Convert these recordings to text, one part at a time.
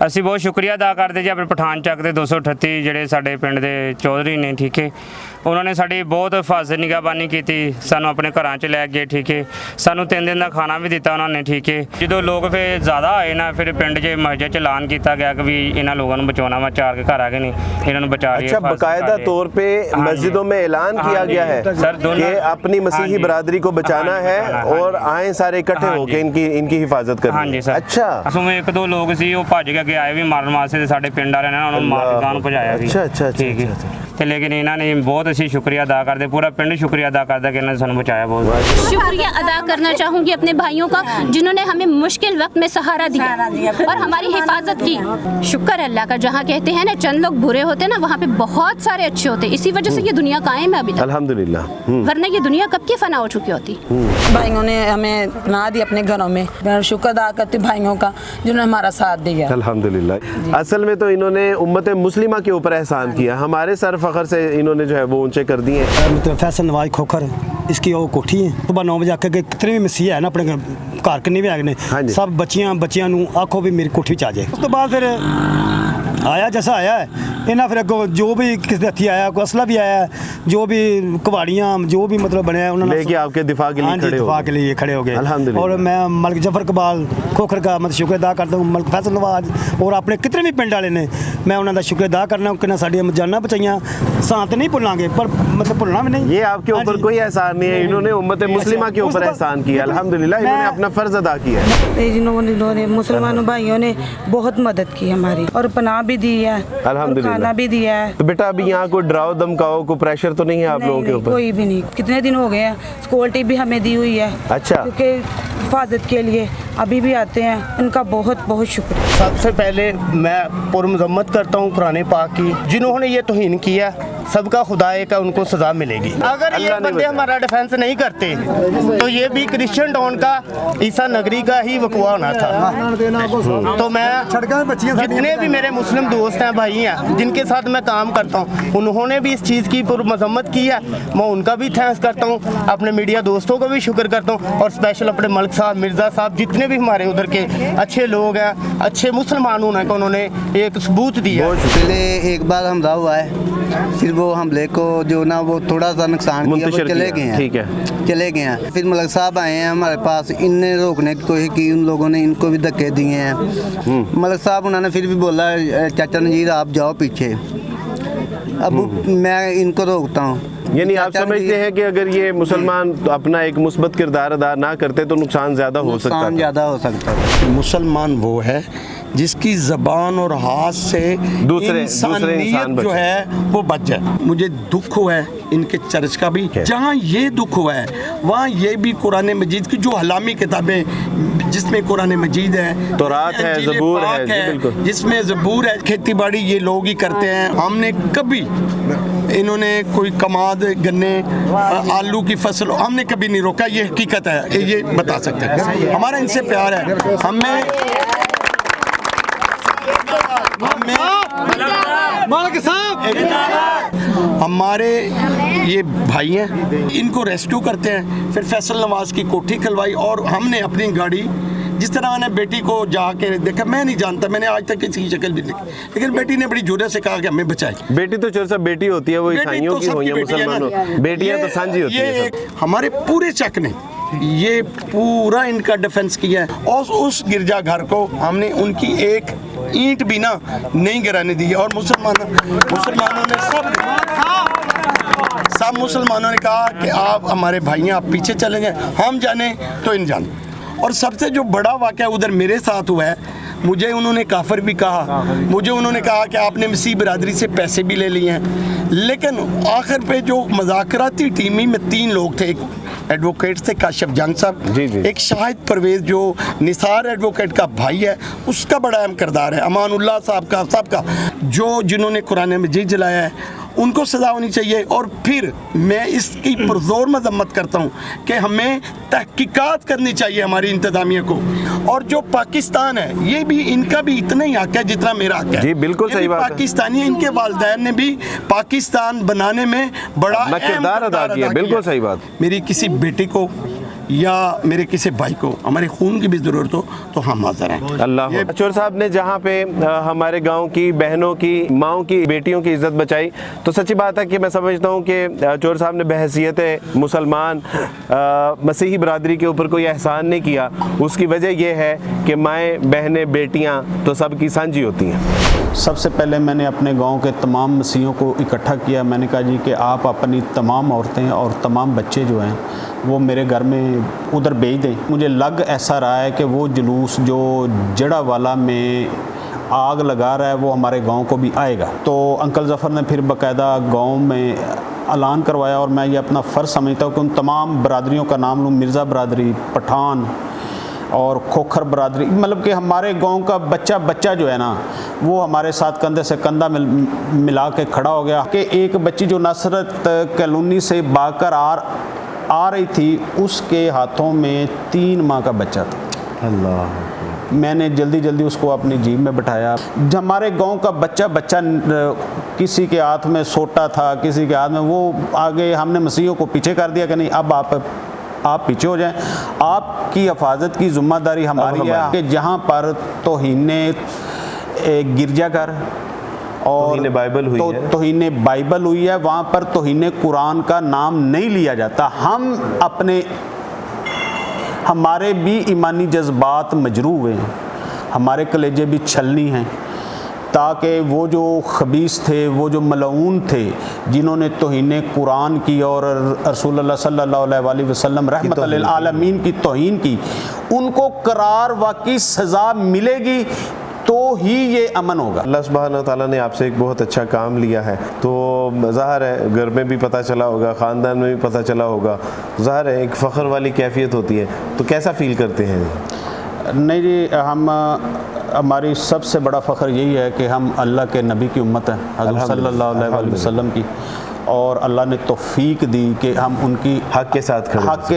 ਅਸੀਂ ਬਹੁਤ ਸ਼ੁਕਰੀਆ ਅਦਾ ਕਰਦੇ ਜੀ ਆਪਣੇ ਪਠਾਨ ਚੱਕ ਦੇ 238 ਜਿਹੜੇ ਸਾਡੇ ਪਿੰਡ ਦੇ ਚੌਧਰੀ ਨੇ, ਠੀਕ ਹੈ। ਉਹਨਾਂ ਨੇ ਸਾਡੀ ਬਹੁਤ ਹਿਫਾਜ਼ਤ ਨਿਗਾਹਬਾਨੀ ਕੀਤੀ, ਸਾਨੂੰ ਆਪਣੇ ਘਰਾਂ 'ਚ ਲੈ ਗਏ, ਠੀਕ ਹੈ। ਸਾਨੂੰ 3 ਦਿਨ ਦਾ ਖਾਣਾ ਵੀ ਦਿੱਤਾ ਉਹਨਾਂ ਨੇ, ਠੀਕ ਹੈ। ਜਦੋਂ ਲੋਕ ਫਿਰ ਜ਼ਿਆਦਾ ਆਏ ਨਾ, ਫਿਰ ਪਿੰਡ 'ਚ ਮਸਜਿਦ 'ਚ ਐਲਾਨ ਕੀਤਾ ਗਿਆ ਕਿ ਵੀ ਇਹਨਾਂ ਲੋਕਾਂ ਨੂੰ ਬਚਾਉਣਾ ਵਾ, 4 के घर आ गए नहीं, इन्होंने बचा लिया। अच्छा, बाकायदा तौर पे मस्जिदों में ऐलान किया गया है कि अपनी मसीही बरादरी को बचाना है और आए सारे इकट्ठे होकर इनकी हिफाजत करनी। हाँ जी सर। अच्छा, उसमें 1-2 लोग सी वो भज के अगे आए भी मारन वास्ते, साडे पिंड वाले ने उन्होंने मार के गांव भजाया सी। अच्छा, ठीक है। तो लेकिन इन्होंने बहुत असी शुक्रिया अदा करते, पूरा पिंड शुक्रिया अदा करता कि इन्होंने सानू बचाया। बहुत शुक्रिया अदा करना चाहूँगी अपने भाइयों का जिन्होंने हमें मुश्किल वक्त में सहारा दिया और हमारी हिफाजत की। शुक्र अल्लाह का, जहाँ कहते हैं ना चंद लोग बुरे होते हैं ना, वहाँ पे बहुत सारे अच्छे होते हैं। इसी वजह से ये दुनिया कायम है अभी तक, अल्हम्दुलिल्लाह। वरना ये दुनिया कब की फना हो चुकी होती। भाइयों ने हमें पनाह दी अपने घरों में, मैं शुक्र अदा करती हूँ भाइयों का जिन्होंने हमारा साथ दिया। अल्हम्दुलिल्लाह। असल में तो इन्होंने उम्मत मुस्लिमा के ऊपर एहसान किया, हमारे सर फखर से इन्होंने जो है वो ऊंचे कर दिए। मतलब फैसल नवाज खोखर, इसकी वो कोठी है। सुबह 9 बजे आके कितने भी मसीह है ना अपने घर किन्ने भी आए ने, सब बच्चियां नूं आखो भी मेरी कोठी च आ जाए। उस तो बाद फिर आया जैसा आया है इन्हें, फिर अगो जो भी किसी हथी आया, कोई असला भी आया, जो भी कवाड़ियाँ जो भी मतलब बने उन्होंने लेके आपके दिफा के लिए खड़े हो, दिफा के लिए खड़े हो गए। और मैं मलिक जफर इकबाल खोखर का मतलब शुक्र अदा करता हूँ, मलिक फैसल नवाज और अपने कितने भी पिंड वाले ने, मैं उन्होंने शुक्र अदा करना कि साड़ियाँ जाना बचाइयाँ, सांत नहीं भुलांगे पर मतलब भुलना भी नहीं। ये आपके ऊपर कोई एहसान नहीं है, इन्होंने उम्मत मुस्लिमा के ऊपर एहसान किया। अल्हम्दुलिल्लाह, इन्होंने अपना फर्ज अदा किया। इन्होंने मुसलमानों भाइयों ने बहुत मदद की हमारी और पनाह भी दी है, अल्हम्दुलिल्लाह, खाना भी दिया है। तो बेटा अभी यहाँ कोई डराओ धमकाओ को प्रेशर तो नहीं है आप लोगों के ऊपर? कोई भी नहीं, कितने दिन हो गए हैं, सिक्योरिटी भी हमें दी हुई है। अच्छा, क्योंकि हिफाजत के लिए अभी भी आते हैं, उनका बहुत बहुत शुक्रिया। सबसे पहले मैं पुरमज़म्मत करता हूँ कुरान पाक की, जिन्होंने ये तौहीन किया सबका खुदाए का उनको सज़ा मिलेगी। अगर ये बंदे हमारा डिफेंस नहीं करते तो ये भी क्रिश्चियन टाउन का ईसा नगरी का ही वक़ुआ होना था। तो मैं जितने भी मेरे मुस्लिम दोस्त हैं, भाई हैं, जिनके साथ मैं काम करता हूँ, उन्होंने भी इस चीज़ की पुरमज़म्मत की है, मैं उनका भी थैंक्स करता हूँ। अपने मीडिया दोस्तों को भी शुक्र करता हूँ और स्पेशल अपने मलिक साहब, मिर्ज़ा साहब, जितने भी हमारे उधर के अच्छे लोग हैं, अच्छे मुसलमान होने का उन्होंने एक सबूत दिया। पहले एक बार हमला हुआ है, फिर वो हमले को जो ना वो थोड़ा सा नुकसान किया, वो चले गए हैं। ठीक है, चले गए हैं। फिर मलिक साहब आए हैं हमारे पास, इनने रोकने की कोशिश की, उन लोगों ने इनको भी धक्के दिए हैं। मलिक साहब उन्होंने फिर भी बोला चाचा नजीर आप जाओ पीछे, अब मैं इनको रोकता हूँ। यानी आप समझते हैं कि अगर ये मुसलमान अपना एक मुस्बत किरदार अदा ना करते तो नुकसान ज़्यादा हो सकता है? ज़्यादा हो सकता है। मुसलमान वो है जिसकी ज़बान और हाथ से दूसरे इंसानियत जो है वो बच जाए। मुझे दुख हुआ है इनके चर्च का भी, जहाँ ये दुख हुआ है वहाँ ये भी कुरान मजीद की जो हलामी किताबें जिसमें कुरान मजीद है, तौरात है, ज़बूर है, जिसमें ज़बूर है, खेती बाड़ी ये लोग ही करते हैं। हमने कभी इन्होंने कोई कमाद, गन्ने, आलू की फसल हमने कभी नहीं रोका, ये हकीकत है, ये बता सकते हैं। हमारा इनसे प्यार है। मालिक साहब हमारे ये भाई हैं, इनको रेस्क्यू करते हैं, फिर फैसल नवाज की कोठी खलवाई और हमने अपनी गाड़ी, जिस तरह मैंने बेटी को जाके देखा, मैं नहीं जानता, मैंने आज तक किसी की शक्ल भी देखी, लेकिन बेटी ने बड़ी जुर्रत से कहा कि हमें बचाए। बेटी तो चल सब बेटी होती है, वो ईसाइयों की हो या मुसलमानों, बेटियां तो सांझी होती है। हमारे पूरे चक ने ये पूरा इनका डिफेंस किया है और उस गिरजा घर को हमने उनकी एक ईंट भी ना नहीं गिराने दी है। और मुसलमानों ने सब मुसलमानों ने कहा कि आप हमारे भाई हैं, आप पीछे चले जाएं, हम जाने तो इन जाने। और सबसे जो बड़ा वाक़या उधर मेरे साथ हुआ है, मुझे उन्होंने काफिर भी कहा, मुझे उन्होंने कहा कि आपने मसीह बिरादरी से पैसे भी ले लिए हैं, लेकिन आखिर पे जो मज़ाकराती टीमी में 3 लोग थे, एक एडवोकेट थे काशिफ जंग साहब, एक शाहिद परवेज़ जो निसार एडवोकेट का भाई है, उसका बड़ा अहम किरदार है, अमानुल्लाह साहब का जो जिन्होंने कुरान मजीद जलाया है, उनको सज़ा होनी चाहिए। और फिर मैं इसकी पुरज़ोर मज़म्मत करता हूँ कि हमें तहकीकात करनी चाहिए हमारी इंतज़ामिया को। और जो पाकिस्तान है, ये भी इनका भी इतना ही हक़ है जितना मेरा हक़ है। जी बिल्कुल सही बात है। पाकिस्तानी, इनके वालिदैन ने भी पाकिस्तान बनाने में बड़ा किरदार अदा किया। बिल्कुल सही बात। मेरी किसी बेटी को या मेरे किसी भाई को हमारे खून की भी ज़रूरत हो तो हम हाज़िर हैं। अल्लाह। चोर साहब ने जहाँ पे हमारे गांव की बहनों की, माओं की, बेटियों की इज्जत बचाई, तो सच्ची बात है कि मैं समझता हूँ कि चोर साहब ने बहसीयत मुसलमान मसीही बरादरी के ऊपर कोई एहसान नहीं किया। उसकी वजह यह है कि माएँ, बहनें, बेटियाँ तो सबकी साझी होती हैं। सबसे पहले मैंने अपने गांव के तमाम मसीहों को इकट्ठा किया। मैंने कहा जी कि आप अपनी तमाम औरतें और तमाम बच्चे जो हैं वो मेरे घर में उधर भेज दें। मुझे लग ऐसा रहा है कि वो जुलूस जो जड़ावाला में आग लगा रहा है वो हमारे गांव को भी आएगा। तो अंकल ज़फ़र ने फिर बाकायदा गांव में ऐलान करवाया, और मैं ये अपना फ़र्ज़ समझता हूँ कि उन तमाम बरादरियों का नाम लूँ, मिर्ज़ा बरादरी, पठान और खोखर बरादरी, मतलब कि हमारे गांव का बच्चा जो है ना वो हमारे साथ कंधे से कंधा मिला के खड़ा हो गया। कि एक बच्ची जो नसरत कॉलोनी से भागकर आ रही थी, उसके हाथों में 3 माह का बच्चा था। अल्लाह। मैंने जल्दी उसको अपनी जीप में बिठाया। हमारे गांव का बच्चा किसी के हाथ में सोटा था, किसी के हाथ में, वो आगे हमने मसीहों को पीछे कर दिया कि नहीं अब आप पीछे हो जाएं, आपकी हिफाजत की ज़िम्मेदारी हमारी है। कि जहाँ पर तौहीने गिरजाघर और तौहीने बाइबल हुई है, वहाँ पर तौहीने कुरान का नाम नहीं लिया जाता। हमारे भी ईमानी जज्बात मजरूह हुए हैं, हमारे कलेजे भी छलनी हैं, ताकि वो जो खबीस थे, वो जो मलऊन थे, जिन्होंने तौहीने कुरान की और रसूलुल्लाह सल्लल्लाहु अलैहि वसल्लम रहमत लिल आलमीन की तौहीन की, उनको करार वाकई सज़ा मिलेगी तो ही ये अमन होगा। अल्लाह सुब्हानहू व तआला ने आपसे एक बहुत अच्छा काम लिया है, तो ज़ाहिर है घर में भी पता चला होगा, ख़ानदान में भी पता चला होगा, ज़ाहिर है एक फ़ख्र वाली कैफियत होती है। तो कैसा फ़ील करते हैं? नहीं जी, हमारी सबसे बड़ा फ़ख्र यही है कि हम अल्लाह के नबी की उम्मत हैं, हज़रत सल्लल्लाहु अलैहि वसल्लम की, और अल्लाह ने तौफ़ीक दी कि हम उनकी हक़ के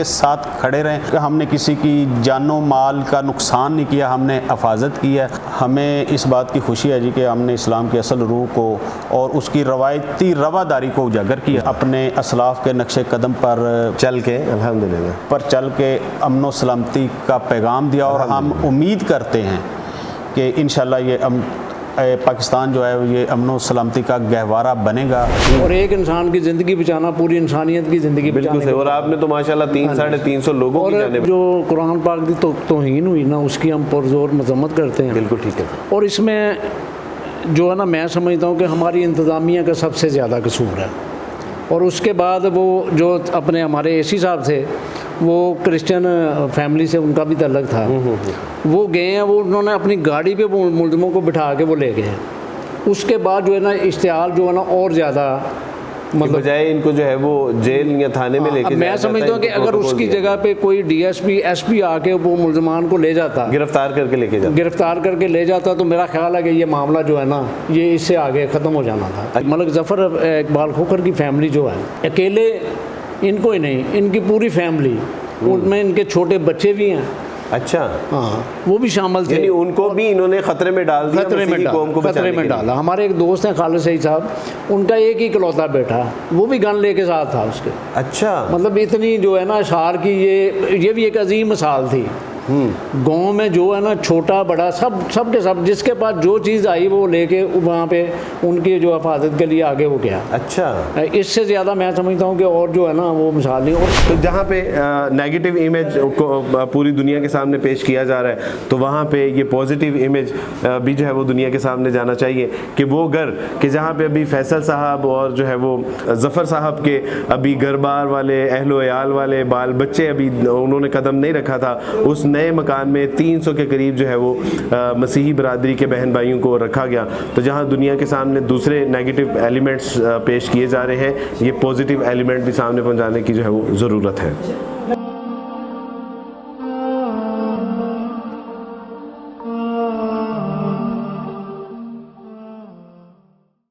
साथ खड़े रहें। कि हमने किसी की जानो माल का नुकसान नहीं किया, हमने हिफाजत की है। हमें इस बात की खुशी है जी कि हमने इस्लाम की असल रूह को और उसकी रवायती रवादारी को उजागर किया, अपने असलाफ़ के नक्शे कदम पर चल के अल्हम्दुलिल्लाह अमन व सलामती का पैगाम दिया। और हम उम्मीद करते हैं कि इंशाअल्लाह ये पाकिस्तान जो है ये अमन व सलामती का गहवारा बनेगा। और एक इंसान की ज़िंदगी बचाना पूरी इंसानियत की ज़िंदगी बचाने। और आपने तो माशाल्लाह 300-350 लोगों की जाने जो कुरान पाक की तौहीन हुई ना, उसकी हम पुरज़ोर मज़म्मत करते हैं। बिल्कुल ठीक है। और इसमें जो है ना, मैं समझता हूँ कि हमारी इंतज़ामिया का सबसे ज़्यादा कसूर है। और उसके बाद वो जो अपने हमारे एसी साहब थे, वो क्रिश्चियन फैमिली से उनका भी तल्लक था, वो गए हैं, वो उन्होंने अपनी गाड़ी पे वो मुल्ज़िमों को बिठा के वो ले गए हैं। उसके बाद जो है ना इश्तिहाल जो है ना और ज़्यादा मतलब बजाय इनको जो है वो जेल या थाने में लेके, मैं समझता हूँ कि अगर उसकी जगह पे कोई DSP SP आके वो मुल्ज़िमान को ले जाता, गिरफ्तार करके ले जाता, तो मेरा ख्याल है कि ये मामला जो है ना ये इससे आगे ख़त्म हो जाना था। मलिक ज़फ़र इकबाल खोखर की फैमिली जो है, अकेले इनको ही नहीं, इनकी पूरी फैमिली, उनमें इनके छोटे बच्चे भी हैं। अच्छा, हाँ, वो भी शामिल थे। यानी उनको भी इन्होंने खतरे में डाल दिया, खतरे में डाला। हमारे एक दोस्त हैं खालिद सईद साहब, उनका एक ही इकलौता बेटा, वो भी गन लेके साथ था उसके। अच्छा, मतलब इतनी जो है ना शार की ये भी एक अजीम मिसाल थी। गांव में जो है ना छोटा बड़ा सब के सब जिसके पास जो चीज़ आई वो लेके वहाँ पे उनकी जो हिफाजत के लिए आगे हो गया। अच्छा, इससे ज़्यादा मैं समझता हूँ कि और जो है ना वो मिसाल नहीं। और तो जहाँ पे नेगेटिव इमेज को पूरी दुनिया के सामने पेश किया जा रहा है, तो वहाँ पे ये पॉजिटिव इमेज भी जो है वो दुनिया के सामने जाना चाहिए कि वो घर कि जहाँ पे अभी फैसल साहब और जो है वो ज़फ़र साहब के अभी घर बार वाले अहलो अयाल वाले बाल बच्चे अभी उन्होंने कदम नहीं रखा था, उस नए मकान में 300 के करीब जो है वो मसीही बरादरी के बहन भाइयों को रखा गया। तो जहाँ दुनिया के सामने दूसरे नेगेटिव एलिमेंट्स पेश किए जा रहे हैं, ये पॉजिटिव एलिमेंट भी सामने पहुँचाने की जो है वो ज़रूरत है।